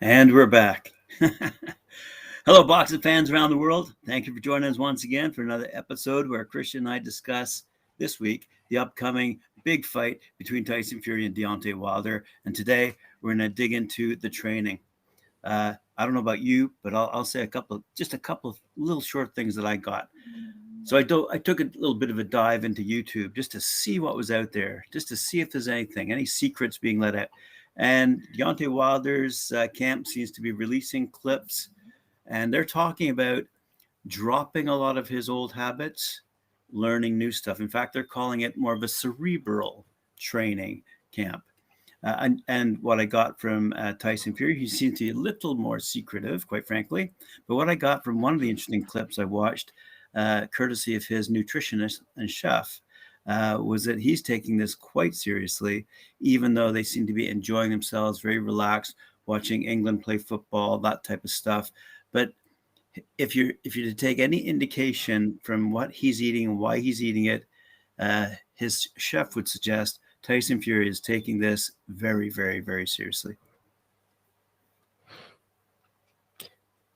And we're back. Hello, boxing fans around the world. Thank you for joining us once again for another episode where Kristian and I discuss this week the upcoming big fight between Tyson Fury and Deontay Wilder. And today we're going to dig into the training. I don't know about you, but I'll say a couple of little short things that I got. So I took a little bit of a dive into YouTube just to see what was out there, just to see if there's any secrets being let out. And Deontay Wilder's camp seems to be releasing clips, and they're talking about dropping a lot of his old habits, learning new stuff. In fact, they're calling it more of a cerebral training camp. And what I got from Tyson Fury, he seemed to be a little more secretive, quite frankly. But what I got from one of the interesting clips I watched, courtesy of his nutritionist and chef, was that he's taking this quite seriously, even though they seem to be enjoying themselves, very relaxed, watching England play football, that type of stuff. But if you're to take any indication from what he's eating and why he's eating it, his chef would suggest Tyson Fury is taking this very, very, very seriously.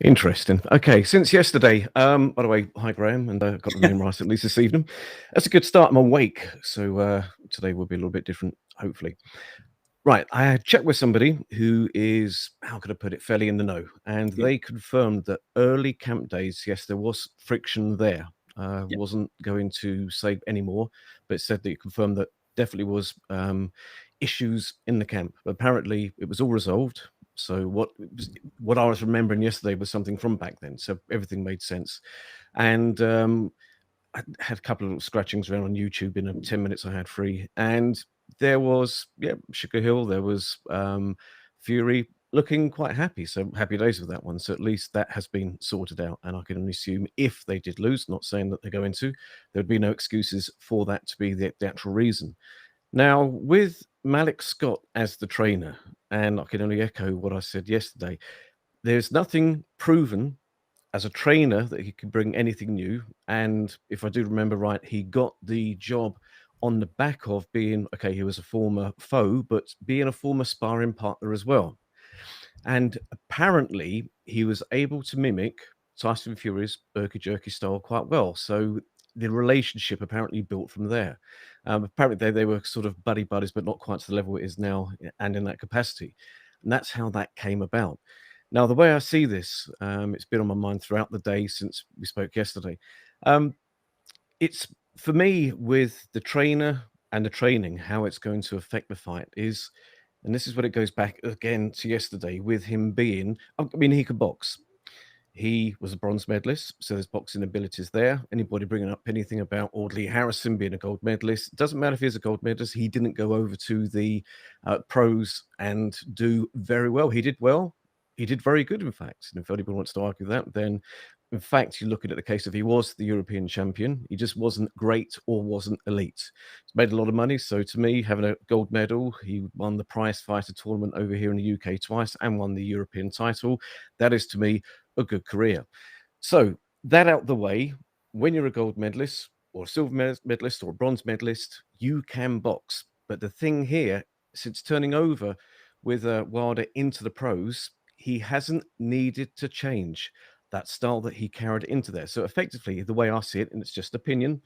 Interesting. Okay, since yesterday, by the way, hi Graeme, and got the name right at least this evening. That's a good start. I'm awake, so today will be a little bit different, hopefully. Right, I checked with somebody who is, how could I put it, fairly in the know, and they confirmed that early camp days, yes, there was friction there. Wasn't going to say any more, but said that it confirmed that definitely was issues in the camp. But apparently, it was all resolved. So what I was remembering yesterday was something from back then. So everything made sense. And I had a couple of scratchings around on YouTube in the 10 minutes I had free. And there was, Sugarhill, there was Fury looking quite happy. So happy days with that one. So at least that has been sorted out. And I can only assume if they did lose, not saying that they're going to, there'd be no excuses for that to be the actual reason. Now, with Malik Scott as the trainer, and I can only echo what I said yesterday, there's nothing proven as a trainer that he can bring anything new. And if I do remember right, he got the job on the back of being, okay, he was a former foe, but being a former sparring partner as well. And apparently he was able to mimic Tyson Fury's Berkey Jerky style quite well. So the relationship apparently built from there. Apparently they were sort of buddies, but not quite to the level it is now and in that capacity. And that's how that came about. Now, the way I see this, it's been on my mind throughout the day since we spoke yesterday. It's, for me, with the trainer and the training, how it's going to affect the fight is, and this is what it goes back again to yesterday with him being, I mean, he could box. He was a bronze medalist, so there's boxing abilities there. Anybody bringing up anything about Audley Harrison being a gold medalist, doesn't matter if he's a gold medalist, he didn't go over to the pros and do very well. He did well. He did very good, in fact. And if anybody wants to argue that, then in fact, you're looking at the case of he was the European champion. He just wasn't great or wasn't elite. He's made a lot of money. So to me, having a gold medal, he won the prize fighter tournament over here in the UK twice and won the European title. That is, to me, a good career. So that out the way, when you're a gold medalist or a silver medalist or a bronze medalist, you can box. But the thing here, since turning over with Wilder into the pros, he hasn't needed to change that style that he carried into there. So effectively, the way I see it, and it's just opinion,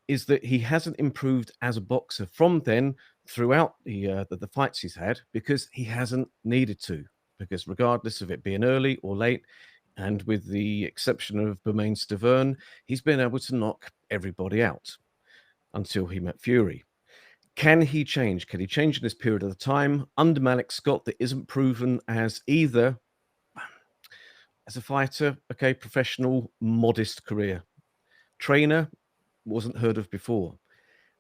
is that he hasn't improved as a boxer from then throughout the fights he's had because he hasn't needed to. Because regardless of it being early or late, and with the exception of Bermain Stavern, he's been able to knock everybody out until he met Fury. Can he change? Can he change in this period of time under Malik Scott that isn't proven as either as a fighter, okay, professional, modest career. Trainer, wasn't heard of before.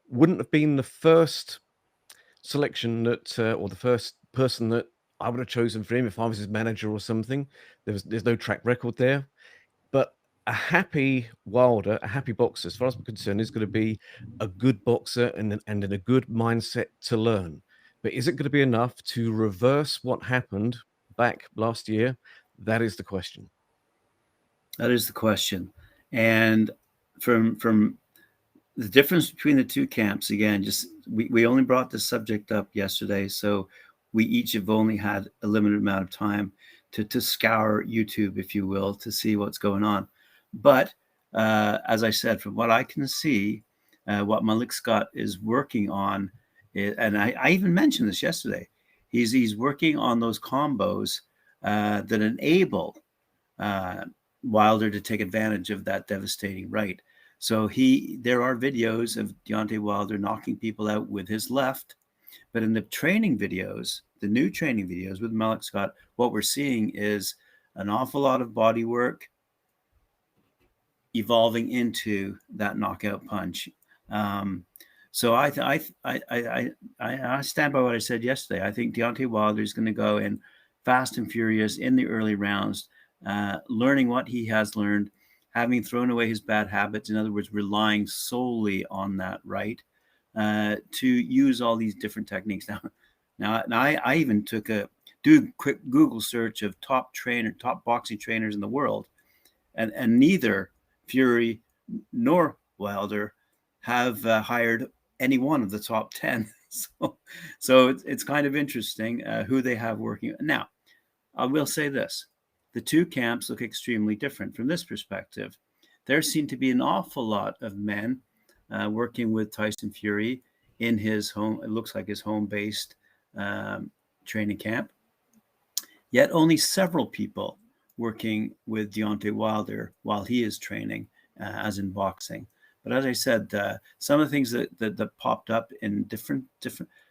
Wouldn't have been the first selection that, or the first person that I would have chosen for him if I was his manager or something. There's no track record there. But a happy Wilder, a happy boxer, as far as I'm concerned, is going to be a good boxer and in a good mindset to learn. But is it going to be enough to reverse what happened back last year? That is the question. That is the question. And from the difference between the two camps, again, just we only brought this subject up yesterday, so we each have only had a limited amount of time to scour YouTube, if you will, to see what's going on. But as I said, from what I can see, what Malik Scott is working on, and I even mentioned this yesterday, he's working on those combos that enable Wilder to take advantage of that devastating right. So there are videos of Deontay Wilder knocking people out with his left, but in the training videos, the new training videos with Malik Scott, what we're seeing is an awful lot of body work evolving into that knockout punch. So I stand by what I said yesterday. I think Deontay Wilder is going to go in fast and furious in the early rounds, learning what he has learned, having thrown away his bad habits. In other words, relying solely on that right to use all these different techniques. Now I even took a quick Google search of top boxing trainers in the world, and neither Fury nor Wilder have hired any one of the top 10. So it's kind of interesting who they have working. Now, I will say this. The two camps look extremely different from this perspective. There seem to be an awful lot of men working with Tyson Fury in his home. It looks like his home-based training camp. Yet only several people working with Deontay Wilder while he is training, as in boxing. But as I said, some of the things that popped up in different.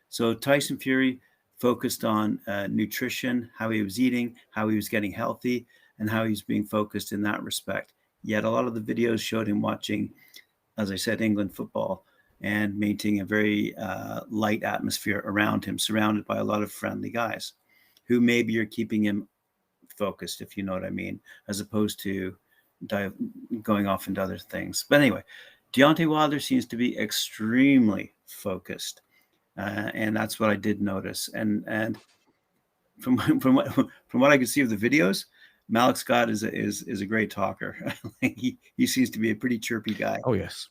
So Tyson Fury focused on nutrition, how he was eating, how he was getting healthy, and how he's being focused in that respect. Yet a lot of the videos showed him watching, as I said, England football and maintaining a very light atmosphere around him, surrounded by a lot of friendly guys who maybe are keeping him focused, if you know what I mean, as opposed to going off into other things. But anyway, Deontay Wilder seems to be extremely focused, and that's what I did notice. And from what I could see of the videos, Malik Scott is a great talker. he seems to be a pretty chirpy guy. Oh yes.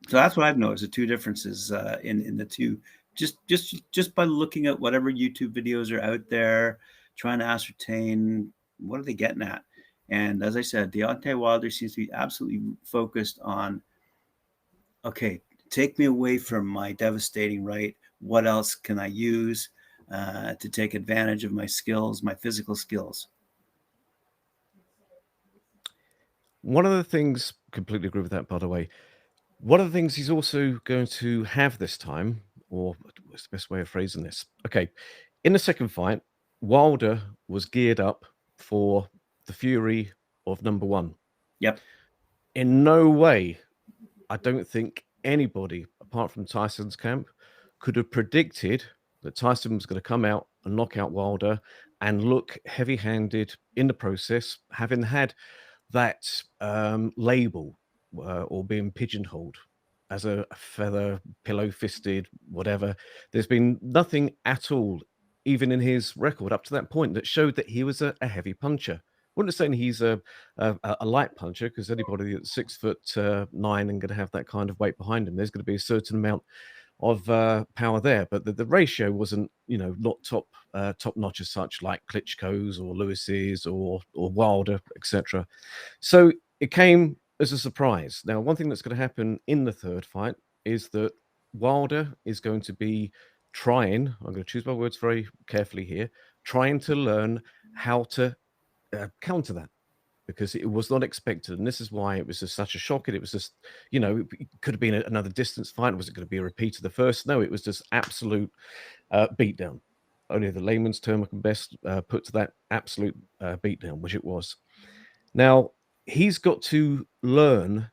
So that's what I've noticed, the two differences in the two, just by looking at whatever YouTube videos are out there, trying to ascertain what are they getting at. And as I said, Deontay Wilder seems to be absolutely focused on, okay, take me away from my devastating right. What else can I use to take advantage of my skills, my physical skills? One of the things, completely agree with that, by the way. One of the things he's also going to have this time, or what's the best way of phrasing this? Okay, in the second fight, Wilder was geared up for the fury of number one. Yep. In no way, I don't think anybody, apart from Tyson's camp, could have predicted that Tyson was going to come out and knock out Wilder and look heavy-handed in the process, having had that label or being pigeonholed as a feather, pillow-fisted, whatever. There's been nothing at all, even in his record up to that point, that showed that he was a heavy puncher. I wouldn't say he's a light puncher, because anybody that's 6'9" and going to have that kind of weight behind him, there's going to be a certain amount of power there. But the ratio wasn't, not top notch as such, like Klitschko's or Lewis's or Wilder, etc. So it came as a surprise. Now, one thing that's going to happen in the third fight is that Wilder is going to be trying, I'm going to choose my words very carefully here, trying to learn how to counter that, because it was not expected. And this is why it was just such a shock. It was just, it could have been another distance fight. Was it going to be a repeat of the first? No, it was just absolute beatdown. Only the layman's term I can best put to that, absolute beatdown, which it was. Now, he's got to learn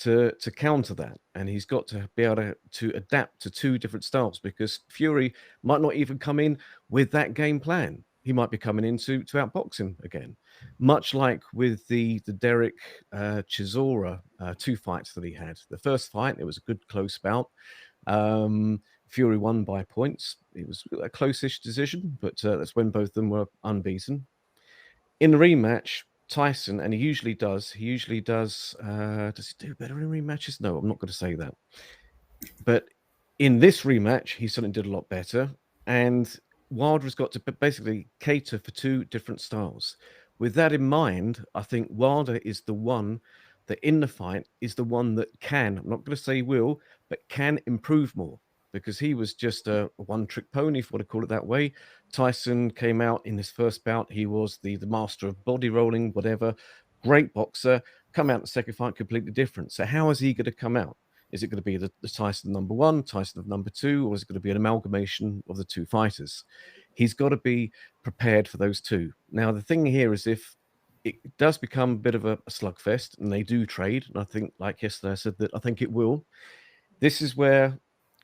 to counter that, and he's got to be able to adapt to two different styles, because Fury might not even come in with that game plan. He might be coming in to outbox him again, much like with the Derek Chisora 2 fights that he had. The first fight, it was a good close bout. Fury won by points. It was a close-ish decision, but that's when both of them were unbeaten. In the rematch, Tyson, and he usually does he do better in rematches? No, I'm not going to say that. But in this rematch, he certainly did a lot better. And Wilder has got to basically cater for two different styles. With that in mind, I think Wilder is the one that in the fight is the one that can, I'm not going to say will, but can improve more, because he was just a one-trick pony, if you want to call it that way. Tyson came out in his first bout. He was the master of body rolling, whatever. Great boxer. Come out in the second fight, completely different. So how is he going to come out? Is it going to be the Tyson number one, Tyson of number two, or is it going to be an amalgamation of the two fighters? He's got to be prepared for those two. Now, the thing here is if it does become a bit of a slugfest and they do trade, and I think, like yesterday, I said that I think it will. This is where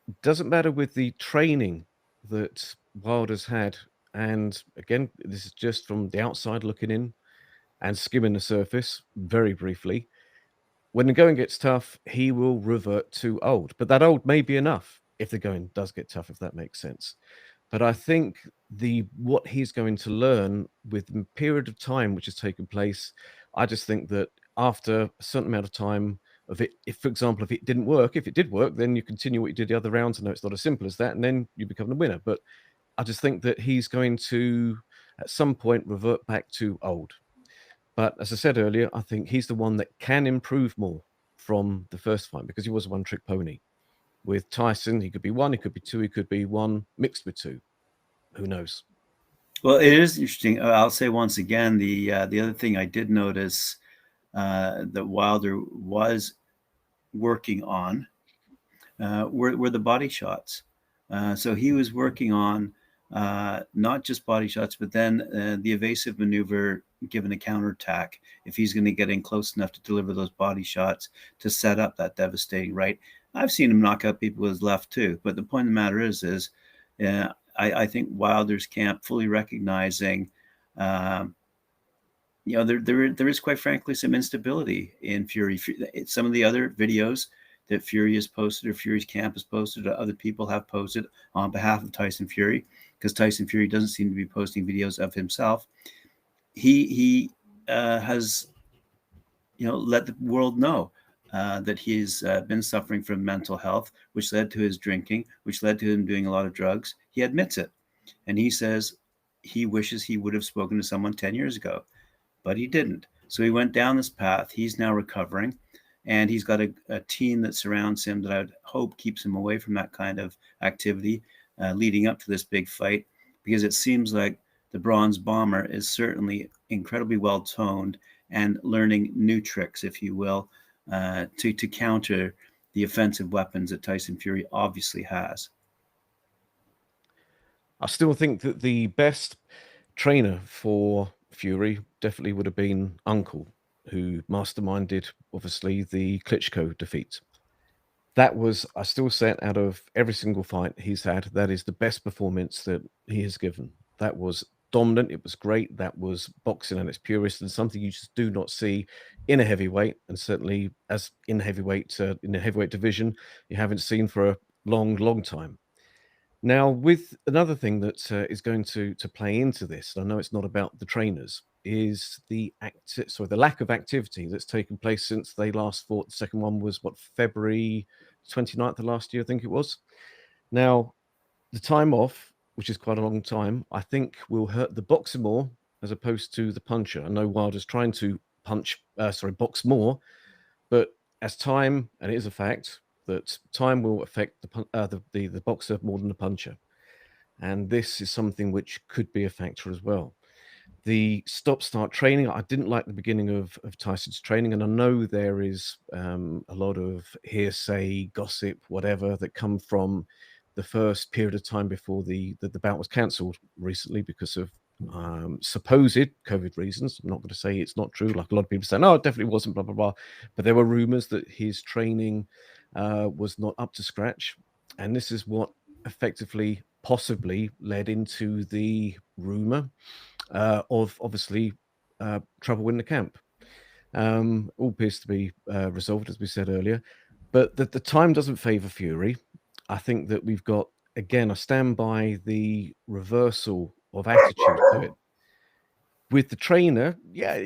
it doesn't matter with the training that Wilder's had. And again, this is just from the outside looking in and skimming the surface very briefly. When the going gets tough, he will revert to old. But that old may be enough if the going does get tough, if that makes sense. But I think what he's going to learn with the period of time which has taken place, I just think that after a certain amount of time of it, if, for example, if it didn't work, if it did work, then you continue what you did the other rounds. I know it's not as simple as that, and then you become the winner. But I just think that he's going to, at some point, revert back to old. But as I said earlier, I think he's the one that can improve more from the first fight because he was a one-trick pony. With Tyson, he could be one, he could be two, he could be one mixed with two. Who knows? Well, it is interesting. I'll say once again, the other thing I did notice that Wilder was working on were the body shots. So he was working on not just body shots, but then the evasive maneuver given a counterattack. If he's going to get in close enough to deliver those body shots to set up that devastating right. I've seen him knock out people with his left too. But the point of the matter is I think Wilder's camp fully recognizing, there is quite frankly some instability in Fury. Some of the other videos that Fury has posted or Fury's camp has posted or other people have posted on behalf of Tyson Fury, because Tyson Fury doesn't seem to be posting videos of himself. He has, let the world know that he's been suffering from mental health, which led to his drinking, which led to him doing a lot of drugs. He admits it. And he says he wishes he would have spoken to someone 10 years ago, but he didn't. So he went down this path. He's now recovering. And he's got a team that surrounds him that I would hope keeps him away from that kind of activity leading up to this big fight, because it seems like the Bronze Bomber is certainly incredibly well toned and learning new tricks, if you will, to counter the offensive weapons that Tyson Fury obviously has. I still think that the best trainer for Fury definitely would have been Uncle, who masterminded, obviously, the Klitschko defeat. That was, I still say it, out of every single fight he's had, that is the best performance that he has given. That was dominant. It was great. That was boxing at its purest, and something you just do not see in a heavyweight, and certainly as in the heavyweight division, you haven't seen for a long, long time. Now, with another thing that is going to play into this, and I know it's not about the trainers, is the lack of activity that's taken place since they last fought. The second one was February 29th of last year, I think it was. Now, the time off, which is quite a long time, I think will hurt the boxer more as opposed to the puncher. I know Wilder's trying to box more, but as time, and it is a fact, that time will affect the boxer more than the puncher. And this is something which could be a factor as well. The stop-start training, I didn't like the beginning of Tyson's training, and I know there is a lot of hearsay, gossip, whatever, that come from the first period of time before the bout was cancelled recently because of supposed COVID reasons. I'm not going to say it's not true, like a lot of people say, no, it definitely wasn't, blah, blah, blah. But there were rumors that his training was not up to scratch. And this is what effectively possibly led into the rumor of obviously trouble in the camp. All appears to be resolved, as we said earlier. But the time doesn't favor Fury. I think that we've got, again, I stand by the reversal of attitude to it. With the trainer, yeah,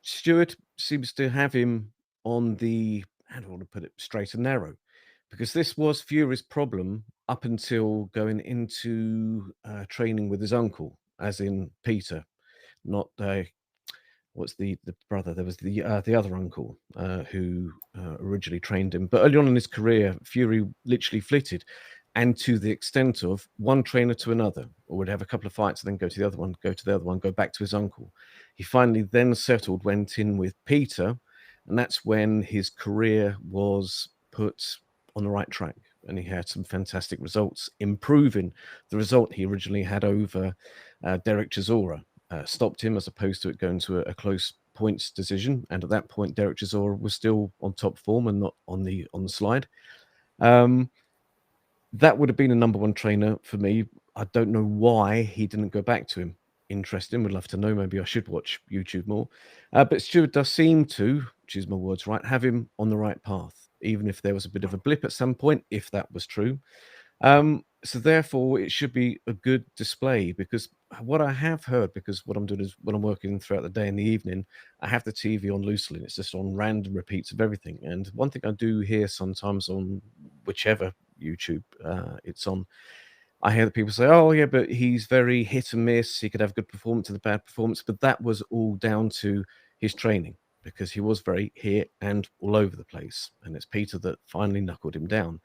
Steward seems to have him on the, how do I want to put it, straight and narrow, because this was Fury's problem up until going into training with his uncle, as in Peter, not what's the brother? There was the other uncle who originally trained him. But early on in his career, Fury literally flitted, and to the extent of one trainer to another, or would have a couple of fights and then go to the other one, go to the other one, go back to his uncle. He finally then settled, went in with Peter, and that's when his career was put on the right track, and he had some fantastic results, improving the result he originally had over Derek Chisora. Stopped him as opposed to it going to a close points decision. And at that point, Derek Chisora was still on top form and not on the slide. That would have been a number one trainer for me. I don't know why he didn't go back to him. Interesting. Would love to know. Maybe I should watch YouTube more. But Steward does seem to, choose my words right, have him on the right path, even if there was a bit of a blip at some point, if that was true. So therefore, it should be a good display, because what I have heard, because what I'm doing is when I'm working throughout the day in the evening, I have the TV on loosely, and it's just on random repeats of everything. And one thing I do hear sometimes on whichever YouTube it's on, I hear that people say, oh, yeah, but he's very hit and miss. He could have good performance and a bad performance. But that was all down to his training, because he was very here and all over the place. And it's Peter that finally knuckled him down.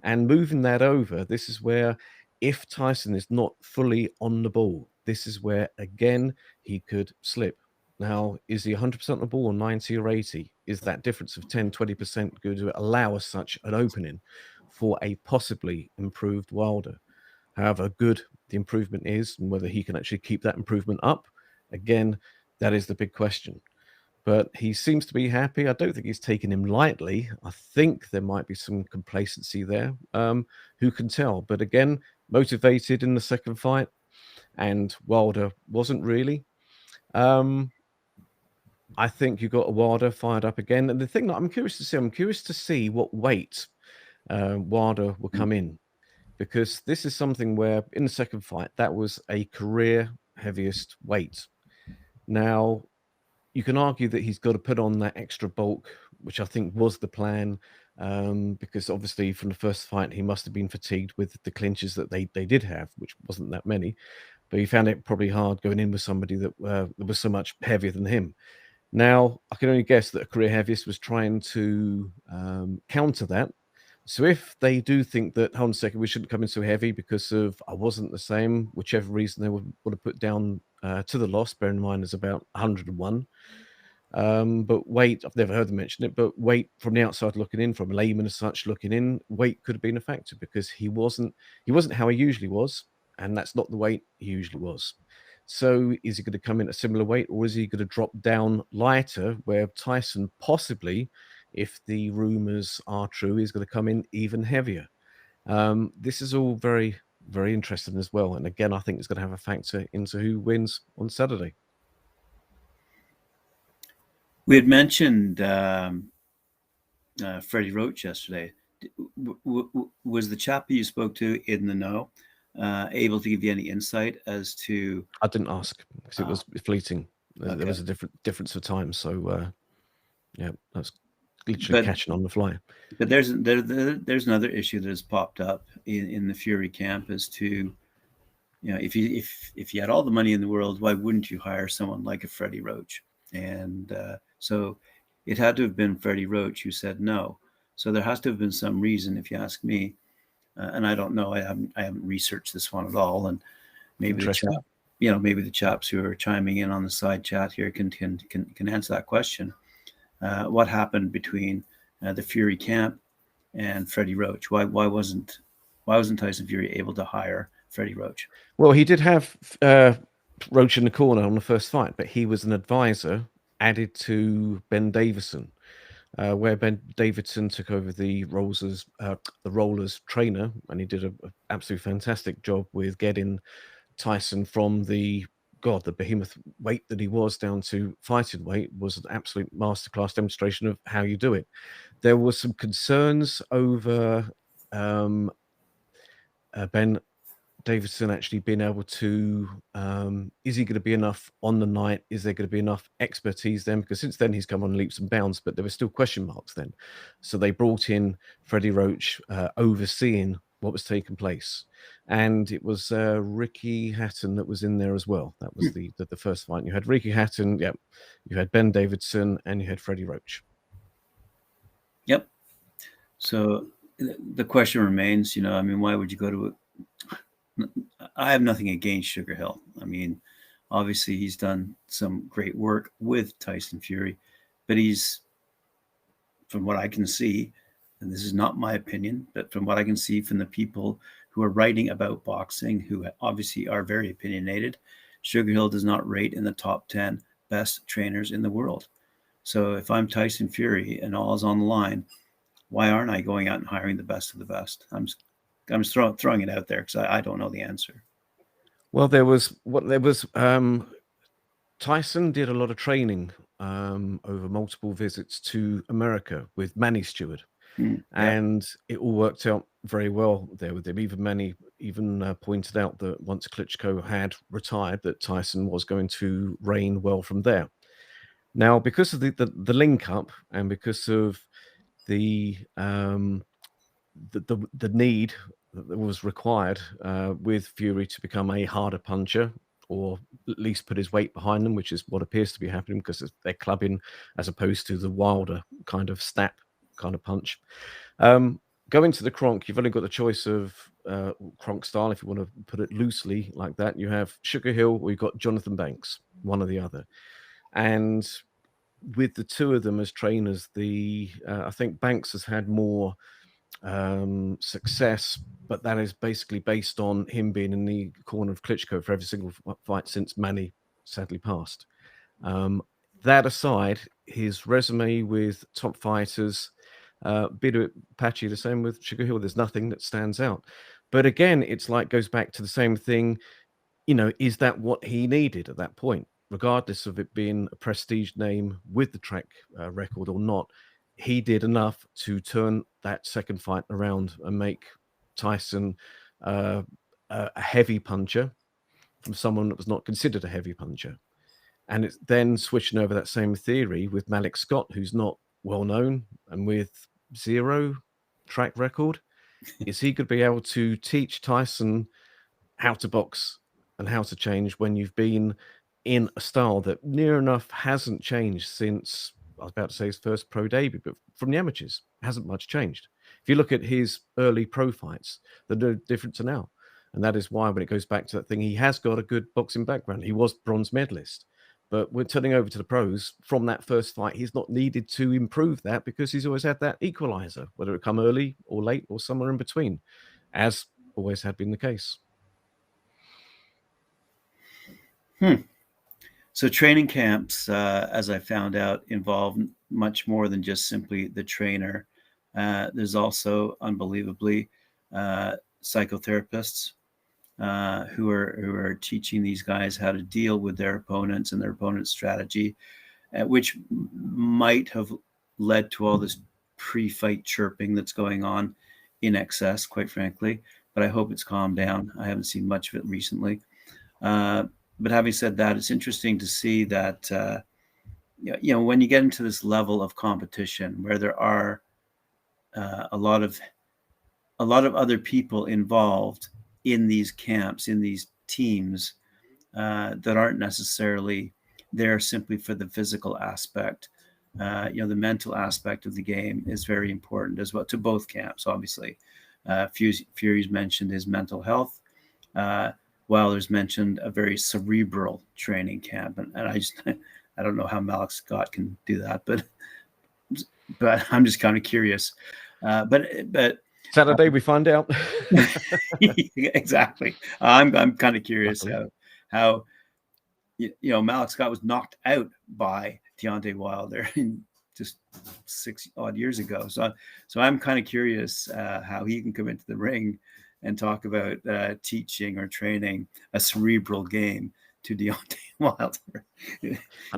And moving that over, this is where, if Tyson is not fully on the ball, this is where, again, he could slip. Now, is he 100% on the ball, or 90 or 80? Is that difference of 10, 20% going to allow us such an opening for a possibly improved Wilder? However good the improvement is, and whether he can actually keep that improvement up, again, that is the big question. But he seems to be happy. I don't think he's taken him lightly. I think there might be some complacency there. Who can tell? But again, motivated in the second fight, and Wilder wasn't really. I think you got a Wilder fired up again. And the thing that I'm curious to see what weight Wilder will come in, because this is something where in the second fight, that was a career heaviest weight. Now, you can argue that he's got to put on that extra bulk, which I think was the plan, because obviously from the first fight, he must have been fatigued with the clinches that they did have, which wasn't that many. But he found it probably hard going in with somebody that was so much heavier than him. Now, I can only guess that a career heaviest was trying to counter that. So if they do think that, hold on a second, we shouldn't come in so heavy because of I wasn't the same, whichever reason they would have put down to the loss, bear in mind is about 101. But weight, I've never heard them mention it, but weight from the outside looking in, from a layman as such looking in, weight could have been a factor, because he wasn't how he usually was, and that's not the weight he usually was. So is he going to come in at a similar weight, or is he going to drop down lighter, where Tyson possibly, if the rumors are true, is going to come in even heavier? This is all very, very interesting as well. And again, I think it's going to have a factor into who wins on Saturday. We had mentioned Freddie Roach yesterday. Was the chap you spoke to in the know able to give you any insight as to? I didn't ask because it was fleeting. Okay. There was a difference of time, so yeah, that's literally catching on the fly. But there's another issue that has popped up in the Fury camp as to, if you had all the money in the world, why wouldn't you hire someone like a Freddie Roach? And so it had to have been Freddie Roach who said no. So there has to have been some reason, if you ask me. And I don't know. I haven't researched this one at all. And maybe the chaps who are chiming in on the side chat here can answer that question. What happened between the Fury camp and Freddie Roach? Why wasn't Tyson Fury able to hire Freddie Roach? Well, he did have Roach in the corner on the first fight, but he was an advisor added to Ben Davison, where Ben Davison took over the Rollers trainer, and he did an absolutely fantastic job with getting Tyson from the behemoth weight that he was down to fighting weight. Was an absolute masterclass demonstration of how you do it. There were some concerns over Ben Davison actually being able to, is he going to be enough on the night? Is there going to be enough expertise then? Because since then he's come on leaps and bounds, but there were still question marks then. So they brought in Freddie Roach overseeing what was taking place. And it was Ricky Hatton that was in there as well. That was the first fight. You had Ricky Hatton, yeah. You had Ben Davidson, and you had Freddie Roach. Yep. So the question remains, I mean, why would you go to it? I have nothing against Sugarhill. I mean, obviously he's done some great work with Tyson Fury, but he's, from what I can see, and this is not my opinion, but from what I can see from the people who are writing about boxing, who obviously are very opinionated, Sugarhill does not rate in the top 10 best trainers in the world. So if I'm Tyson Fury and all is on the line, why aren't I going out and hiring the best of the best? I'm just throwing it out there because I don't know the answer. Well, Tyson did a lot of training over multiple visits to America with Manny Steward. And it all worked out very well there with him. Even Manny pointed out that once Klitschko had retired, that Tyson was going to reign well from there. Now, because of the link up and because of the need that was required with Fury to become a harder puncher, or at least put his weight behind them, which is what appears to be happening because they're clubbing as opposed to the Wilder kind of snap kind of punch. Going to the Kronk, you've only got the choice of Kronk style, if you want to put it loosely like that. You have Sugarhill or you've got Jonathan Banks, one or the other. And with the two of them as trainers, I think Banks has had more success, but that is basically based on him being in the corner of Klitschko for every single fight since Manny sadly passed. That aside, his resume with top fighters, bit patchy. The same with Sugarhill. There's nothing that stands out. But again, it's like goes back to the same thing. Is that what he needed at that point? Regardless of it being a prestige name with the track record or not, he did enough to turn that second fight around and make Tyson a heavy puncher from someone that was not considered a heavy puncher. And it's then switching over that same theory with Malik Scott, who's not well known and with zero track record. Is he going to be able to teach Tyson how to box and how to change when you've been in a style that near enough hasn't changed since, I was about to say his first pro debut, but from the amateurs, hasn't much changed. If you look at his early pro fights, they're no different to now. And that is why, when it goes back to that thing, he has got a good boxing background. He was bronze medalist. But we're turning over to the pros from that first fight. He's not needed to improve that because he's always had that equalizer, whether it come early or late or somewhere in between, as always had been the case. So training camps, as I found out, involve much more than just simply the trainer. There's also, unbelievably, psychotherapists who are teaching these guys how to deal with their opponents and their opponent's strategy, which might have led to all this pre-fight chirping that's going on in excess, quite frankly. But I hope it's calmed down. I haven't seen much of it recently. But having said that, it's interesting to see that, when you get into this level of competition where there are a lot of other people involved in these camps, in these teams that aren't necessarily there simply for the physical aspect. The mental aspect of the game is very important as well to both camps, obviously. Fury's mentioned his mental health. Wilder's mentioned a very cerebral training camp, and I don't know how Malik Scott can do that, but I'm just kind of curious. But Saturday we find out. Exactly. I'm kind of curious how Malik Scott was knocked out by Deontay Wilder just 6 odd years ago. So I'm kind of curious how he can come into the ring and talk about teaching or training a cerebral game to Deontay Wilder.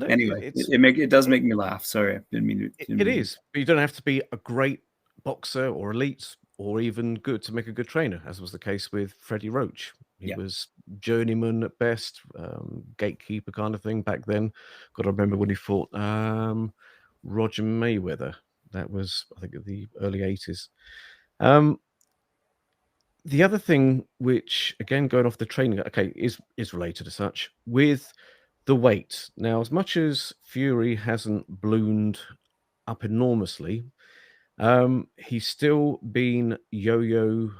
Anyway, it does make me laugh. Sorry, I didn't mean to. It is, but you don't have to be a great boxer or elite or even good to make a good trainer, as was the case with Freddie Roach. He was journeyman at best, gatekeeper kind of thing back then. Got to remember when he fought Roger Mayweather. That was, I think, in the early 80s. The other thing, which again going off the training, okay, is related as such with the weight. Now, as much as Fury hasn't ballooned up enormously, he's still been yo-yo.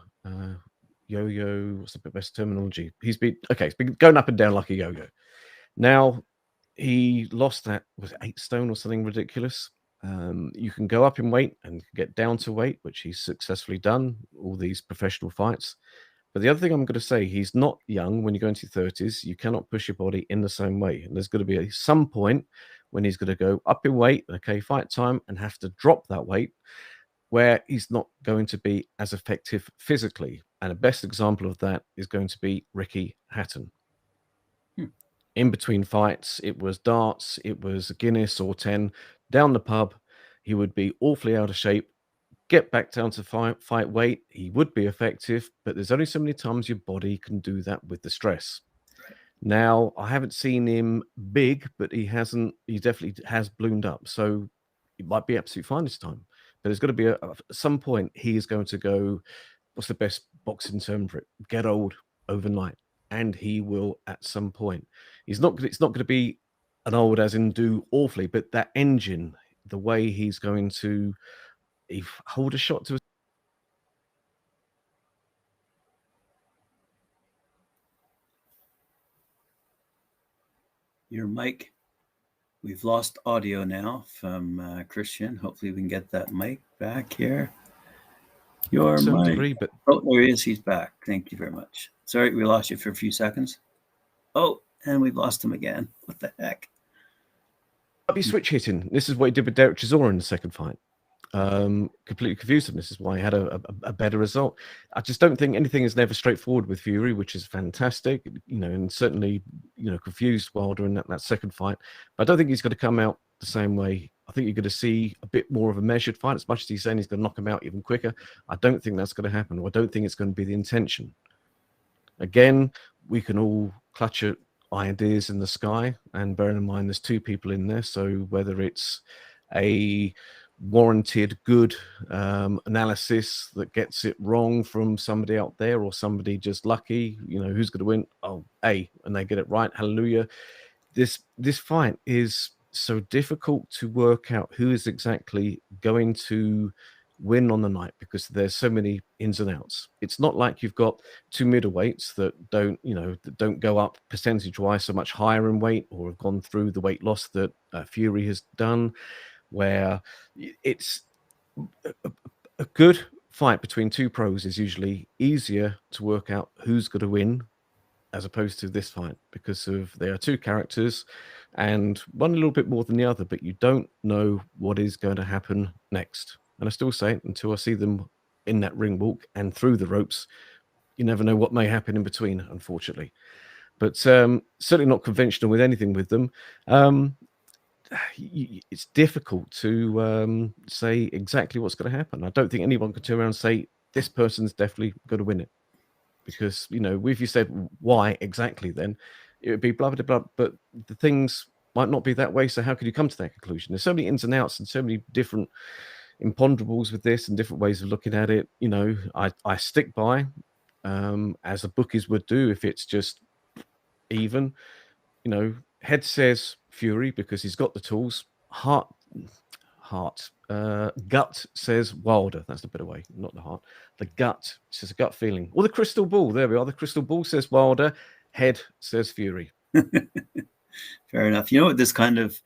Yo-yo. What's the best terminology? He's been going up and down like a yo-yo. Now he lost that, was it 8 stone or something ridiculous. You can go up in weight and get down to weight, which he's successfully done, all these professional fights. But the other thing I'm going to say, he's not young. When you go into your 30s, you cannot push your body in the same way. And there's going to be some point when he's going to go up in weight, okay, fight time, and have to drop that weight where he's not going to be as effective physically. And the best example of that is going to be Ricky Hatton. In between fights, it was darts, it was a Guinness or 10, down the pub. He would be awfully out of shape, get back down to fight weight. He would be effective, but there's only so many times your body can do that with the stress. Right. Now, I haven't seen him big, but he definitely has ballooned up. So it might be absolutely fine this time. But there's got to be at some point he is going to go, what's the best boxing term for it? Get old overnight. And he will at some point. It's not going to be an old as in do awfully, but that engine, the way he's going to hold a shot to Your mic. We've lost audio now from Kristian. Hopefully we can get that mic back here. Your mic. Degree, but oh, there he is. He's back. Thank you very much. Sorry, we lost you for a few seconds. Oh, and we've lost him again. What the heck? Might be switch hitting. This is what he did with Derek Chisora in the second fight. Completely confused him. This is why he had a better result. I just don't think anything is never straightforward with Fury, which is fantastic, and certainly, confused Wilder in that second fight. But I don't think he's going to come out the same way. I think you're going to see a bit more of a measured fight. As much as he's saying he's going to knock him out even quicker, I don't think that's going to happen. Or I don't think it's going to be the intention. Again, we can all clutch at ideas in the sky, and bearing in mind there's 2 people in there, so whether it's a warranted good analysis that gets it wrong from somebody out there, or somebody just lucky, who's going to win? Oh, and they get it right, hallelujah. This fight is so difficult to work out who is exactly going to win on the night, because there's so many ins and outs. It's not like you've got 2 middleweights that don't go up percentage wise so much higher in weight, or have gone through the weight loss that Fury has done, where it's a good fight between 2 pros is usually easier to work out who's going to win, as opposed to this fight, because there are 2 characters, and one a little bit more than the other, but you don't know what is going to happen next. And I still say it, until I see them in that ring walk and through the ropes, you never know what may happen in between, unfortunately. But certainly not conventional with anything with them. It's difficult to say exactly what's going to happen. I don't think anyone could turn around and say this person's definitely going to win it, because if you said why exactly, then it would be blah blah blah. But the things might not be that way. So how could you come to that conclusion? There's so many ins and outs and so many different imponderables with this and different ways of looking at it. I stick by, as the bookies would do, if it's just even. Head says Fury because he's got the tools. Gut says Wilder. That's the better way, not the heart. The gut, it's just a gut feeling. Or the crystal ball. There we are. The crystal ball says Wilder. Head says Fury. Fair enough. This kind of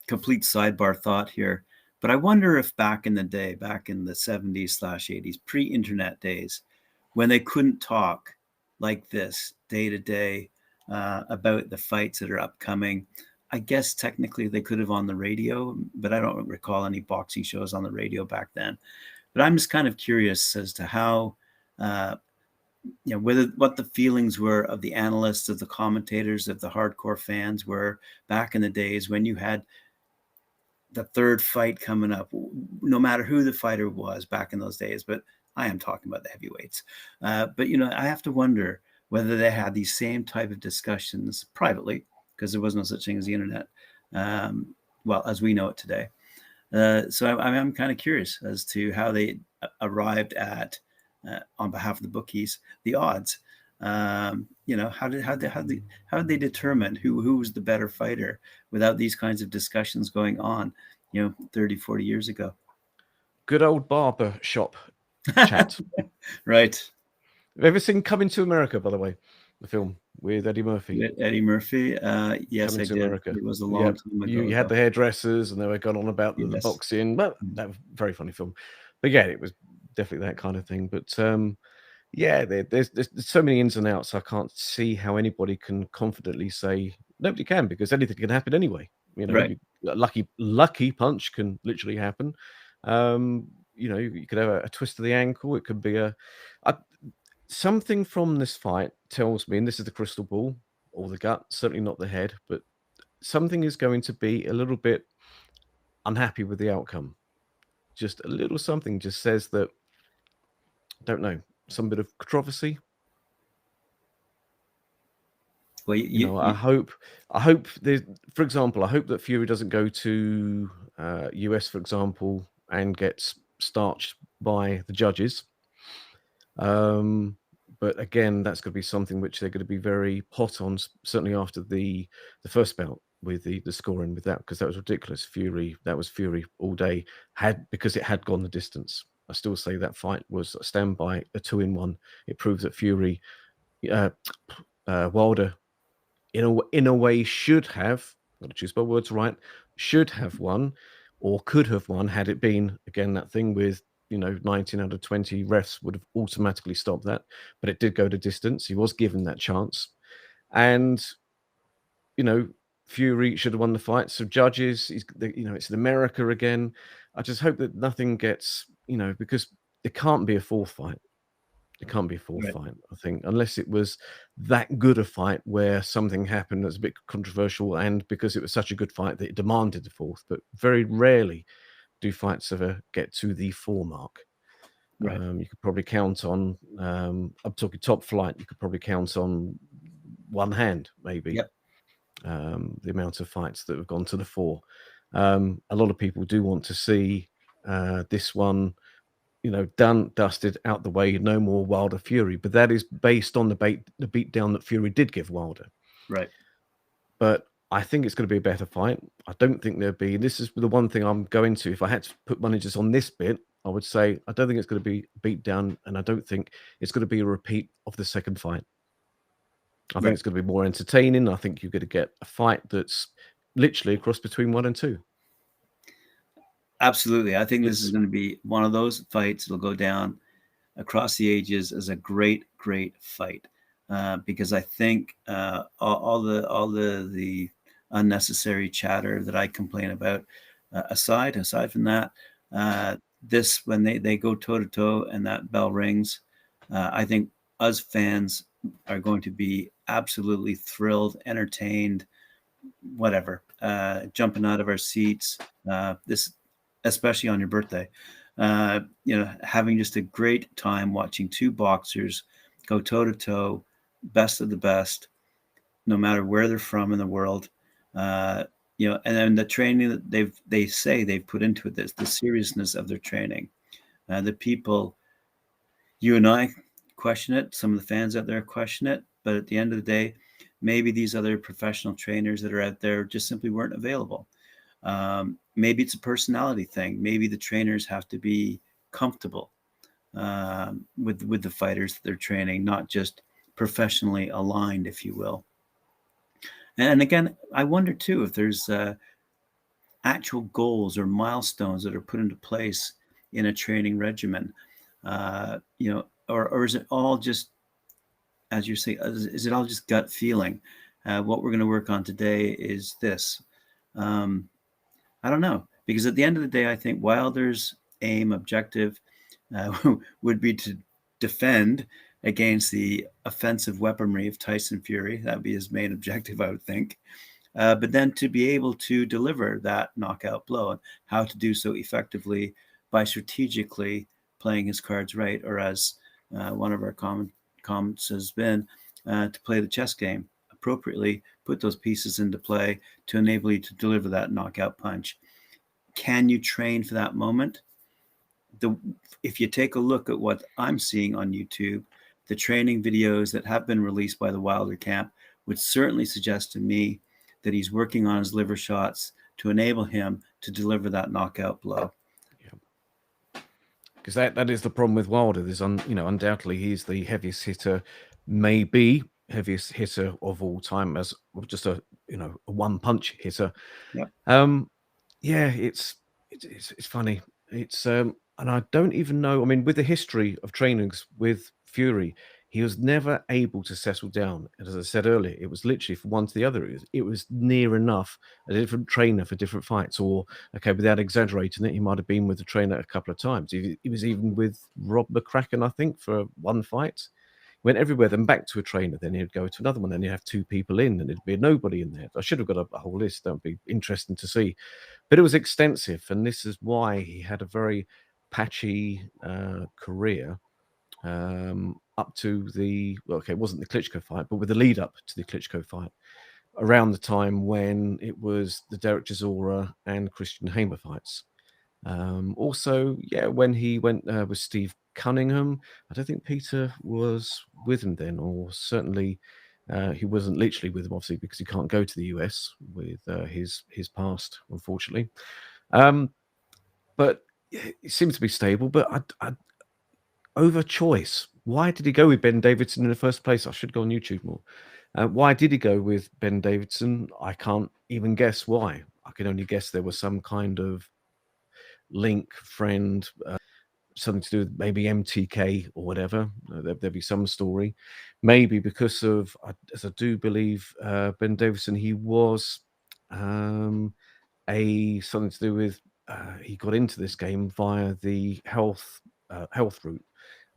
complete sidebar thought here, but I wonder if back in the day, back in the 70s/80s, pre-internet days, when they couldn't talk like this day to day about the fights that are upcoming, I guess technically they could have on the radio, but I don't recall any boxing shows on the radio back then. But I'm just kind of curious as to how, what the feelings were of the analysts, of the commentators, of the hardcore fans were back in the days when you had the third fight coming up, no matter who the fighter was back in those days. But I am talking about the heavyweights. But I have to wonder whether they had these same type of discussions privately, because there was no such thing as the internet, as we know it today. So I'm kind of curious as to how they arrived at on behalf of the bookies, the odds. How did they determine who was the better fighter without these kinds of discussions going on, 30, 40 years ago? Good old barber shop chat. Right. Have you ever seen Coming to America, by the way, the film with Eddie Murphy? Eddie Murphy. Yes, Coming I to did. America. It was a Yeah, long time ago. you had the hairdressers, and they were going on about the Yes. boxing. Well, that was a very funny film. But yeah, it was definitely that kind of thing. But yeah, there's so many ins and outs. I can't see how anybody can confidently say nobody can, because anything can happen anyway. Right. A lucky punch can literally happen. You could have a twist of the ankle. It could be something from this fight tells me, and this is the crystal ball or the gut, certainly not the head, but something is going to be a little bit unhappy with the outcome. Just a little something just says that, don't know, some bit of controversy. Well, I hope there's, for example, I hope that Fury doesn't go to US, for example, and gets starched by the judges. But again, that's going to be something which they're going to be very hot on, certainly after the first bout with the scoring with that, because that was ridiculous. That was Fury all day, because it had gone the distance. I still say that fight was a standby, a 2-in-1. It proves that Fury, Wilder, in a way should have, got to choose my words right, should have won or could have won, had it been, again, that thing with 19 out of 20 refs would have automatically stopped that, but it did go to distance. He was given that chance, and Fury should have won the fight. So judges, it's in America again. I just hope that nothing gets, because it can't be a fourth fight. It can't be a fourth fight, I think, unless it was that good a fight where something happened that's a bit controversial, and because it was such a good fight that it demanded the fourth. But very rarely do fights ever get to the 4 mark. Right. You could probably count on, I'm talking top flight, you could probably count on one hand, maybe, Yep. the amount of fights that have gone to the 4. A lot of people do want to see this one, done, dusted, out the way, no more Wilder Fury. But that is based on the beatdown that Fury did give Wilder. Right. But I think it's going to be a better fight. I don't think there'll be. This is the one thing I'm going to. If I had to put money just on this bit, I would say I don't think it's going to be beat down, and I don't think it's going to be a repeat of the second fight. I think it's going to be more entertaining. I think you're going to get a fight that's literally a cross between 1 and 2. Absolutely. I think this is going to be one of those fights that'll go down across the ages as a great, great fight. Because I think all the unnecessary chatter that I complain about, aside from that, this, when they go toe to toe and that bell rings, I think us fans are going to be absolutely thrilled, entertained, whatever, jumping out of our seats. This, especially on your birthday, having just a great time watching 2 boxers go toe to toe, best of the best, no matter where they're from in the world. And then the training that they say they've put into it, the seriousness of their training. The people, you and I question it. Some of the fans out there question it. But at the end of the day, maybe these other professional trainers that are out there just simply weren't available. Maybe it's a personality thing. Maybe the trainers have to be comfortable with the fighters that they're training, not just professionally aligned, if you will. And again, I wonder too if there's actual goals or milestones that are put into place in a training regimen, or is it all just, as you say, is it all just gut feeling? What we're going to work on today is this. I don't know, because at the end of the day, I think Wilder's objective would be to defend against the offensive weaponry of Tyson Fury. That would be his main objective, I would think. But then to be able to deliver that knockout blow, and how to do so effectively by strategically playing his cards right, or as one of our comments has been, to play the chess game appropriately, put those pieces into play to enable you to deliver that knockout punch. Can you train for that moment? if you take a look at what I'm seeing on YouTube, the training videos that have been released by the Wilder camp would certainly suggest to me that he's working on his liver shots to enable him to deliver that knockout blow. Because that is the problem with Wilder. There's undoubtedly he's the heaviest hitter, maybe heaviest hitter of all time, as just a one punch hitter. Yeah. It's funny. It's and I don't even know. I mean, with the history of trainings with Fury, he was never able to settle down. As I said earlier, it was literally from one to the other. It was near enough a different trainer for different fights. Or, okay, without exaggerating it, he might have been with the trainer a couple of times. He was even with Rob McCracken, I think, for one fight. He went everywhere, then back to a trainer, then he'd go to another one, then he'd have two people in, and it'd be nobody in there. I should have got a whole list. That would be interesting to see. But it was extensive, and this is why he had a very patchy career. Up to it wasn't the Klitschko fight, but with the lead up to the Klitschko fight, around the time when it was the Derek Chisora and Christian Hamer fights. Also, when he went with Steve Cunningham, I don't think Peter was with him then, or certainly he wasn't literally with him, obviously, because he can't go to the US with his past, unfortunately. But it seems to be stable. But I over choice. Why did he go with Ben Davidson in the first place? I should go on YouTube more. Why did he go with Ben Davidson? I can't even guess why. I can only guess there was some kind of link, friend, something to do with maybe MTK or whatever. There'd be some story. Maybe because of, as I do believe, Ben Davidson, he was something to do with, he got into this game via the health route.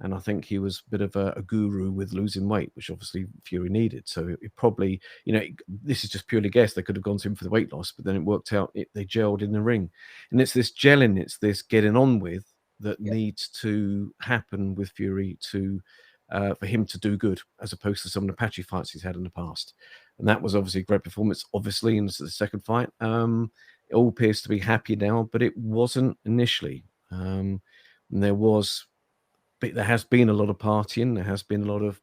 And I think he was a bit of a guru with losing weight, which obviously Fury needed. So it probably, this is just purely guess. They could have gone to him for the weight loss, but then it worked out. They gelled in the ring. And it's this gelling, it's this getting on with that needs to happen with Fury for him to do good, as opposed to some of the patchy fights he's had in the past. And that was obviously a great performance, obviously, in the second fight. It all appears to be happy now, but it wasn't initially. And there has been a lot of partying. There has been a lot of,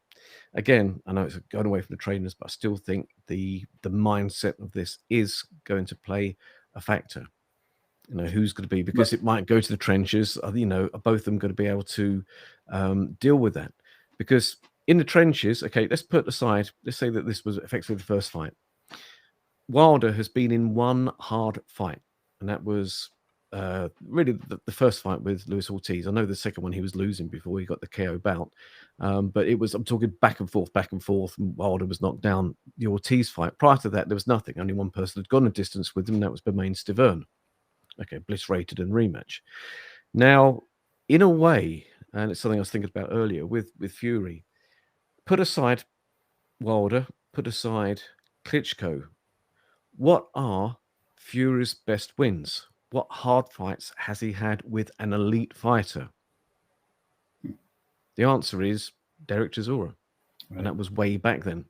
again, I know it's going away from the trainers, but I still think the mindset of this is going to play a factor. Who's going to be, because it might go to the trenches. Are both of them going to be able to deal with that? Because in the trenches, okay, let's say that this was effectively the first fight. Wilder has been in one hard fight, and that was really the first fight with Luis Ortiz. I know the second one he was losing before he got the KO bout, but I'm talking back and forth, and Wilder was knocked down. The Ortiz fight, prior to that, there was nothing. Only one person had gone a distance with him, and that was Bermain Stiverne. Okay, Bliss rated and rematch. Now, in a way, and it's something I was thinking about earlier with Fury, put aside Wilder, put aside Klitschko, what are Fury's best wins? What hard fights has he had with an elite fighter? The answer is Derek Chisora. Right. And that was way back then.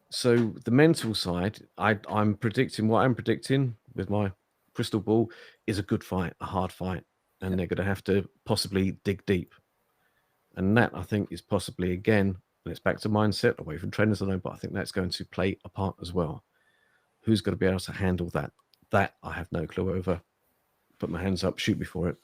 So the mental side, I'm predicting what I'm predicting with my crystal ball is a good fight, a hard fight. And they're going to have to possibly dig deep. And that, I think, is possibly, again, and it's back to mindset, away from trainers, I know, but I think that's going to play a part as well. Who's going to be able to handle that? That I have no clue over. Put my hands up, shoot me for it.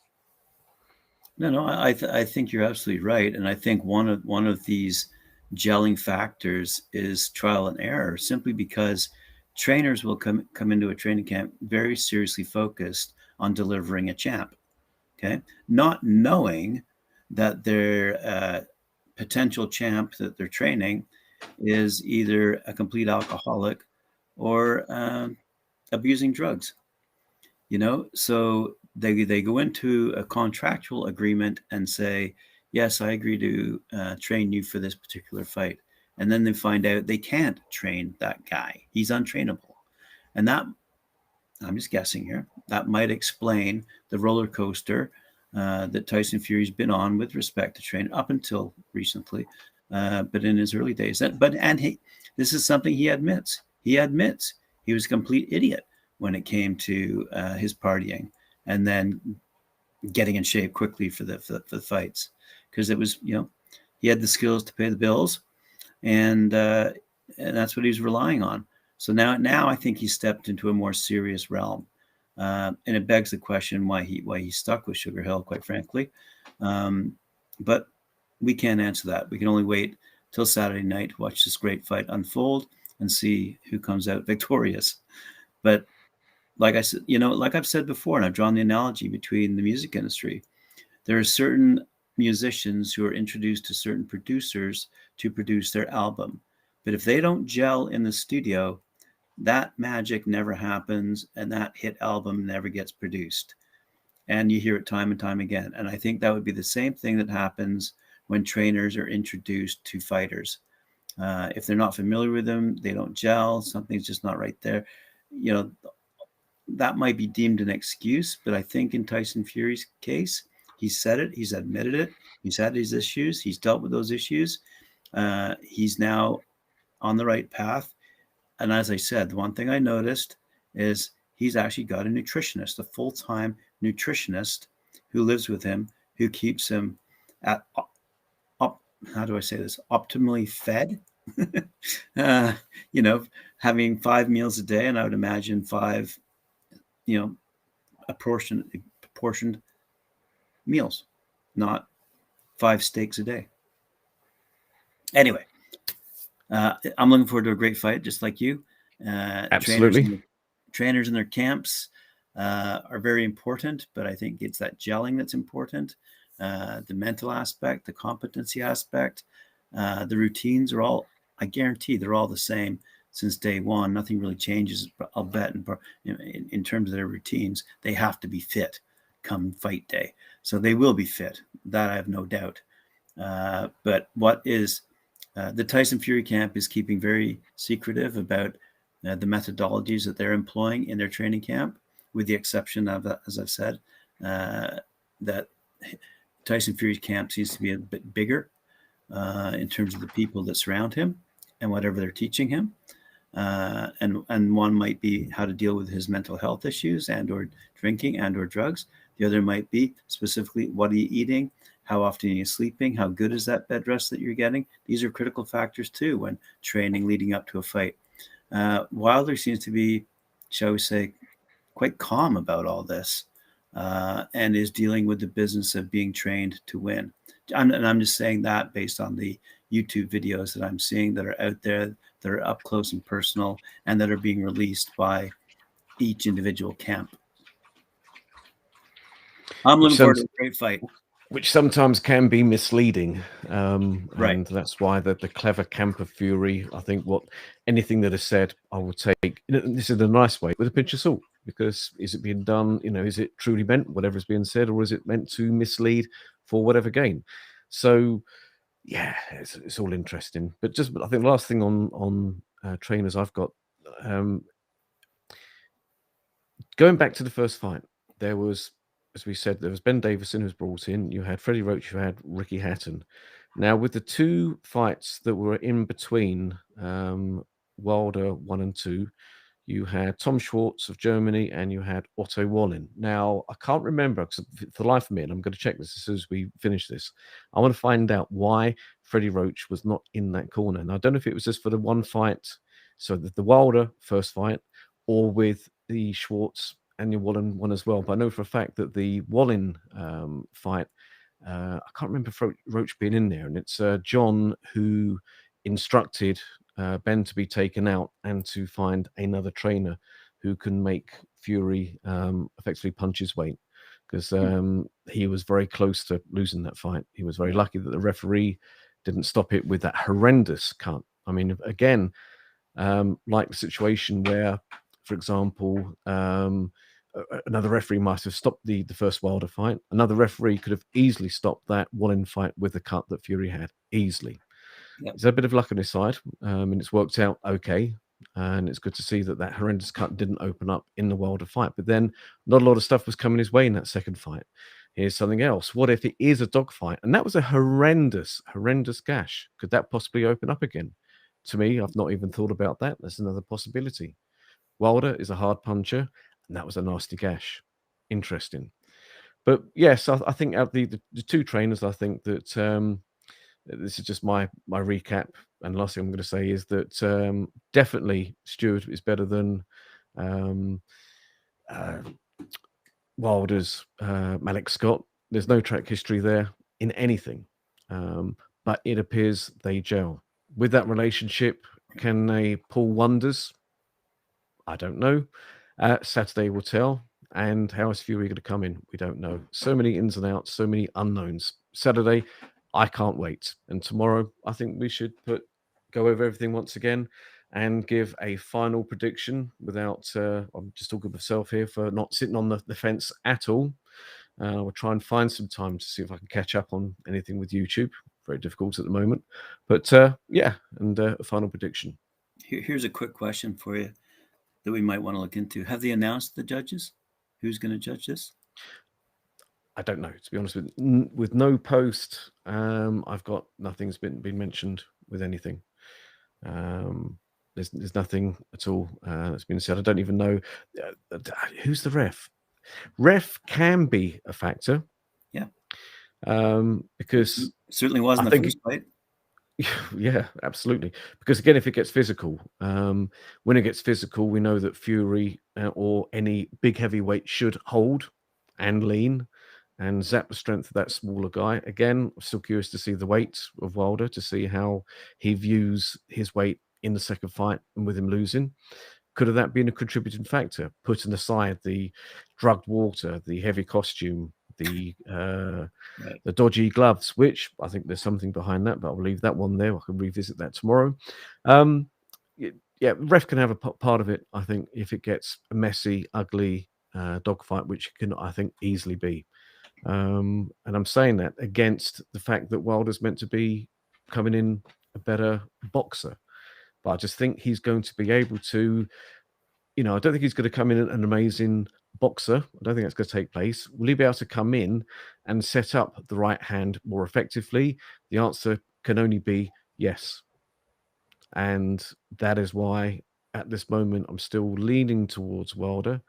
No, I think you're absolutely right, and I think one of these gelling factors is trial and error. Simply because trainers will come into a training camp very seriously focused on delivering a champ, okay, not knowing that their potential champ that they're training is either a complete alcoholic or abusing drugs, so they go into a contractual agreement and say, yes, I agree to train you for this particular fight. And then they find out they can't train that guy. He's untrainable. And that, I'm just guessing here, that might explain the roller coaster that Tyson Fury's been on with respect to training up until recently, but in his early days. This is something he admits. He admits he was a complete idiot when it came to his partying, and then getting in shape quickly for the fights, because it was, he had the skills to pay the bills, and that's what he was relying on. So now I think he stepped into a more serious realm, and it begs the question why he stuck with Sugarhill, quite frankly. But we can't answer that. We can only wait till Saturday night to watch this great fight unfold and see who comes out victorious. But like I said, like I've said before, and I've drawn the analogy between the music industry. There are certain musicians who are introduced to certain producers to produce their album. But if they don't gel in the studio, that magic never happens, and that hit album never gets produced. And you hear it time and time again. And I think that would be the same thing that happens when trainers are introduced to fighters. If they're not familiar with them, they don't gel, something's just not right there. That might be deemed an excuse, but I think in Tyson Fury's case, he's said it, he's admitted it, he's had his issues, he's dealt with those issues. He's now on the right path. And as I said, the one thing I noticed is he's actually got a nutritionist, a full-time nutritionist who lives with him, who keeps him at, how do I say this, optimally fed. Having 5 meals a day, and I would imagine 5, proportioned meals, not 5 steaks a day. Anyway, I'm looking forward to a great fight, just like you. Absolutely. Trainers in their camps are very important, but I think it's that gelling that's important. The mental aspect, the competency aspect, the routines are all, I guarantee they're all the same since day one. Nothing really changes, but I'll bet in terms of their routines, they have to be fit come fight day. So they will be fit. That I have no doubt. But what is the Tyson Fury camp is keeping very secretive about the methodologies that they're employing in their training camp, with the exception of, as I've said, that Tyson Fury's camp seems to be a bit bigger in terms of the people that surround him and whatever they're teaching him. And one might be how to deal with his mental health issues and or drinking and or drugs. The other might be specifically, what are you eating? How often are you sleeping? How good is that bed rest that you're getting? These are critical factors too when training leading up to a fight. Wilder seems to be, shall we say, quite calm about all this, and is dealing with the business of being trained to win. And I'm just saying that based on the YouTube videos that I'm seeing that are out there, that are up close and personal, and that are being released by each individual camp. I'm looking forward to a great fight. Which sometimes can be misleading. Right. And that's why the clever camp of Fury, I think anything that is said, I will take, this is a nice way, with a pinch of salt, because is it being done, is it truly meant, whatever is being said, or is it meant to mislead for whatever gain? So, yeah, it's all interesting. But I think the last thing on trainers I've got, going back to the first fight, there was, as we said, there was Ben Davison who was brought in. You had Freddie Roach, you had Ricky Hatton. Now, with the 2 fights that were in between Wilder 1 and 2, you had Tom Schwartz of Germany and you had Otto Wallin. Now, I can't remember, because for the life of me, and I'm going to check this as soon as we finish this, I want to find out why Freddie Roach was not in that corner. And I don't know if it was just for the one fight, so the Wilder first fight, or with the Schwartz and your Wallin one as well. But I know for a fact that the Wallin fight, I can't remember Roach being in there, and it's John who instructed Ben to be taken out and to find another trainer who can make Fury effectively punch his weight, because he was very close to losing that fight. He was very lucky that the referee didn't stop it with that horrendous cut. I mean, again, like the situation where, for example, another referee might have stopped the first Wilder fight. Another referee could have easily stopped that Wallin fight with the cut that Fury had, easily. Yep. It's a bit of luck on his side, and it's worked out okay. And it's good to see that horrendous cut didn't open up in the Wilder fight. But then not a lot of stuff was coming his way in that second fight. Here's something else. What if it is a dogfight? And that was a horrendous gash. Could that possibly open up again? To me, I've not even thought about that. That's another possibility. Wilder is a hard puncher, and that was a nasty gash. Interesting. But yes, I think out the two trainers, I think that this is just my recap. And last thing I'm going to say is that definitely Steward is better than Wilder's Malik Scott. There's no track history there in anything, but it appears they gel. With that relationship, can they pull wonders? I don't know. Saturday will tell. And how is Fury going to come in? We don't know. So many ins and outs, so many unknowns. Saturday, I can't wait. And tomorrow, I think we should go over everything once again and give a final prediction without, I'm just talking myself here for not sitting on the fence at all. We'll try and find some time to see if I can catch up on anything with YouTube. Very difficult at the moment. But yeah, and a final prediction. Here's a quick question for you that we might want to look into. Have they announced the judges? Who's going to judge this? I don't know, to be honest with no post. I've got nothing's been mentioned with anything. There's nothing at all that's been said. I don't even know who's the ref. Ref can be a factor. Yeah. Because certainly wasn't the first fight. Yeah, absolutely. Because again, if it gets physical, when it gets physical, we know that Fury or any big heavyweight should hold and lean and zap the strength of that smaller guy. Again, I'm still curious to see the weight of Wilder, to see how he views his weight in the second fight and with him losing. Could have that been a contributing factor, putting aside the drugged water, the heavy costume, the dodgy gloves, which I think there's something behind that, but I'll leave that one there. I can revisit that tomorrow. Yeah, ref can have a part of it, I think, if it gets a messy, ugly dogfight, which can, I think, easily be. And I'm saying that against the fact that Wilder's meant to be coming in a better boxer. But I just think he's going to be able to, I don't think he's going to come in an amazing boxer. I don't think that's going to take place. Will he be able to come in and set up the right hand more effectively? The answer can only be yes. And that is why at this moment I'm still leaning towards Wilder,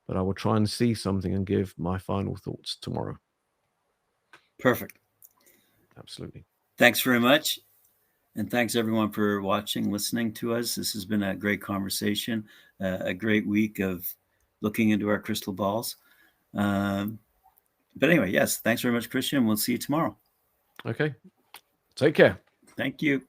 but I will try and see something and give my final thoughts tomorrow. Perfect. Absolutely. Thanks very much. And thanks everyone for watching, listening to us. This has been a great conversation, a great week of looking into our crystal balls. But anyway, yes, thanks very much, Kristian. We'll see you tomorrow. Okay. Take care. Thank you.